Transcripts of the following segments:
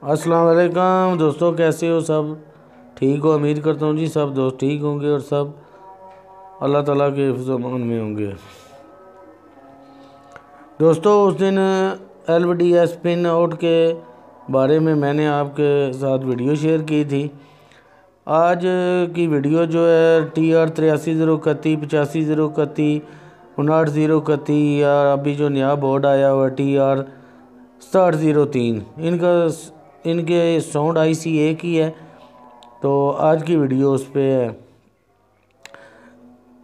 अस्सलाम वालेकुम दोस्तों, कैसे हो? सब ठीक हो? उम्मीद करता हूँ जी सब दोस्त ठीक होंगे और सब अल्लाह ताला के हिफ्ज़-ओ-अमान में होंगे। दोस्तों, उस दिन LVDS पिन आउट के बारे में मैंने आपके साथ वीडियो शेयर की थी। आज की वीडियो जो है TR 8301 8501 59031 या अभी जो नया बोर्ड आया हुआ TR 6703, इनके साउंड IC एक ही है, तो आज की वीडियो उस पर है।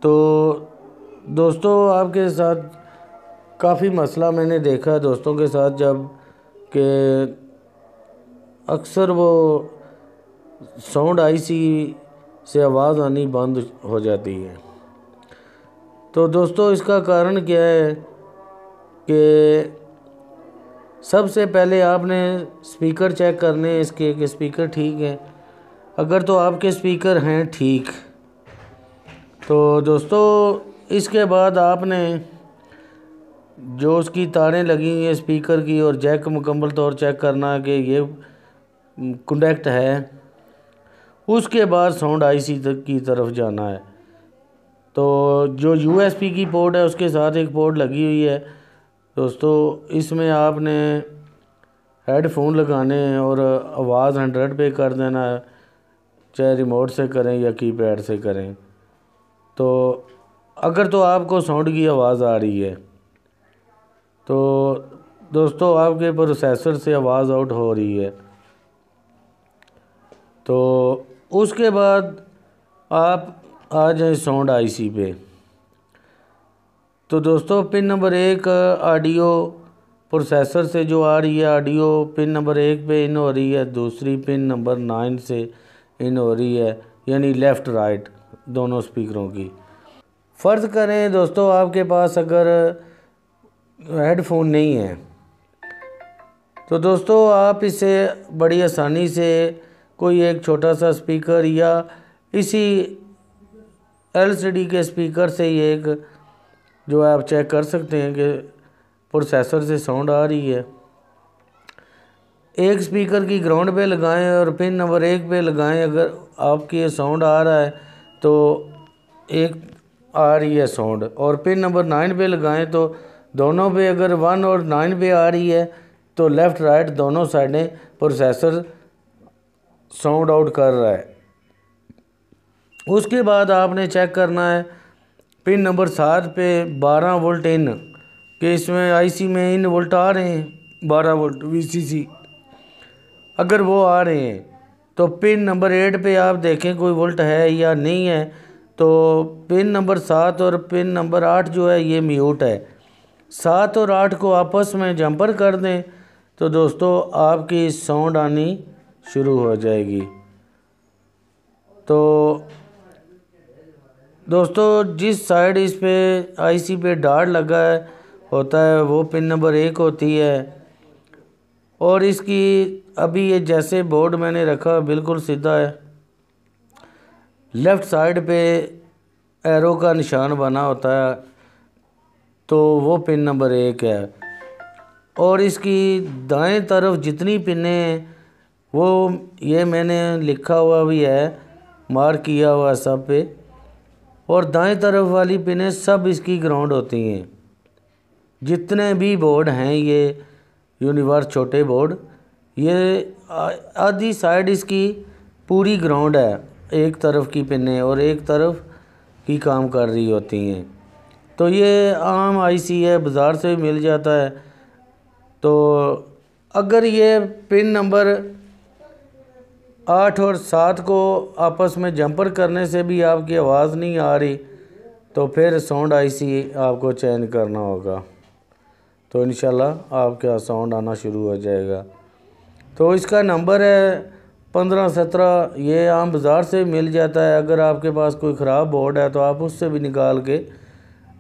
तो दोस्तों, आपके साथ काफ़ी मसला मैंने देखा दोस्तों के साथ, जब कि अक्सर वो साउंड IC से आवाज़ आनी बंद हो जाती है। तो दोस्तों, इसका कारण क्या है कि सबसे पहले आपने स्पीकर चेक करने हैं इसके कि स्पीकर ठीक है। अगर तो आपके स्पीकर हैं ठीक, तो दोस्तों इसके बाद आपने जो उसकी तारें लगी हुई हैं स्पीकर की और जैक मुकम्मल तौर चेक करना कि ये कनेक्ट है। उसके बाद साउंड IC की तरफ जाना है। तो जो USB की पोर्ट है उसके साथ एक पोर्ट लगी हुई है दोस्तों, इसमें आपने हेडफोन लगाने हैं और आवाज़ 100 पे कर देना है, चाहे रिमोट से करें या कीपैड से करें। तो अगर तो आपको साउंड की आवाज़ आ रही है तो दोस्तों आपके प्रोसेसर से आवाज़ आउट हो रही है। तो उसके बाद आप आ जाए साउंड IC पे। तो दोस्तों, पिन नंबर 1 ऑडियो प्रोसेसर से जो आ रही है ऑडियो पिन नंबर 1 पे इन हो रही है, दूसरी पिन नंबर 9 से इन हो रही है, यानी लेफ़्ट राइट दोनों स्पीकरों की। फ़र्ज़ करें दोस्तों आपके पास अगर हेडफोन नहीं है, तो दोस्तों आप इसे बड़ी आसानी से कोई एक छोटा सा स्पीकर या इसी LCD के स्पीकर से ये एक जो है आप चेक कर सकते हैं कि प्रोसेसर से साउंड आ रही है। एक स्पीकर की ग्राउंड पे लगाएं और पिन नंबर 1 पे लगाएं। अगर आपकी ये साउंड आ रहा है तो एक आ रही है साउंड, और पिन नंबर 9 पे लगाएं तो दोनों पे अगर 1 और 9 पे आ रही है तो लेफ़्ट राइट दोनों साइडें प्रोसेसर साउंड आउट कर रहा है। उसके बाद आपने चेक करना है पिन नंबर 7 पे 12 वोल्ट इन कि इसमें IC में इन वोल्ट आ रहे हैं, 12 वोल्ट VCC अगर वो आ रहे हैं तो पिन नंबर 8 पे आप देखें कोई वोल्ट है या नहीं है। तो पिन नंबर 7 और पिन नंबर 8 जो है ये म्यूट है। 7 और 8 को आपस में जंपर कर दें तो दोस्तों आपकी साउंड आनी शुरू हो जाएगी। तो दोस्तों, जिस साइड इस पे IC पे डार्ट लगा है होता है वो पिन नंबर 1 होती है, और इसकी अभी ये जैसे बोर्ड मैंने रखा बिल्कुल सीधा है, लेफ़्ट साइड पे एरो का निशान बना होता है, तो वो पिन नंबर 1 है। और इसकी दाएं तरफ जितनी पिनें हैं वो ये मैंने लिखा हुआ भी है, मार्क किया हुआ सब पे, और दाएं तरफ वाली पिनें सब इसकी ग्राउंड होती हैं। जितने भी बोर्ड हैं ये यूनिवर्स छोटे बोर्ड, ये आधी साइड इसकी पूरी ग्राउंड है, एक तरफ की पिनें और एक तरफ की काम कर रही होती हैं। तो ये आम IC है, बाज़ार से मिल जाता है। तो अगर ये पिन नंबर 8 और 7 को आपस में जंपर करने से भी आपकी आवाज़ नहीं आ रही तो फिर साउंड IC आपको चेंज करना होगा, तो इंशाल्लाह आपका साउंड आना शुरू हो जाएगा। तो इसका नंबर है 1517, ये आम बाज़ार से मिल जाता है। अगर आपके पास कोई ख़राब बोर्ड है तो आप उससे भी निकाल के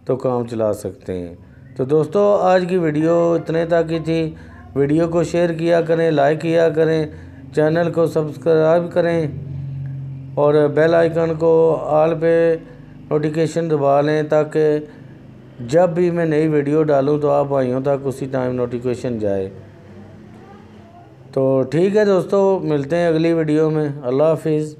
तो काम चला सकते हैं। तो दोस्तों, आज की वीडियो इतने तक ही थी। वीडियो को शेयर किया करें, लाइक किया करें, चैनल को सब्सक्राइब करें और बेल आइकन को ऑल पे नोटिफिकेशन दबा लें ताकि जब भी मैं नई वीडियो डालूं तो आप भाइयों तक उसी टाइम नोटिफिकेशन जाए। तो ठीक है दोस्तों, मिलते हैं अगली वीडियो में। अल्लाह हाफिज़।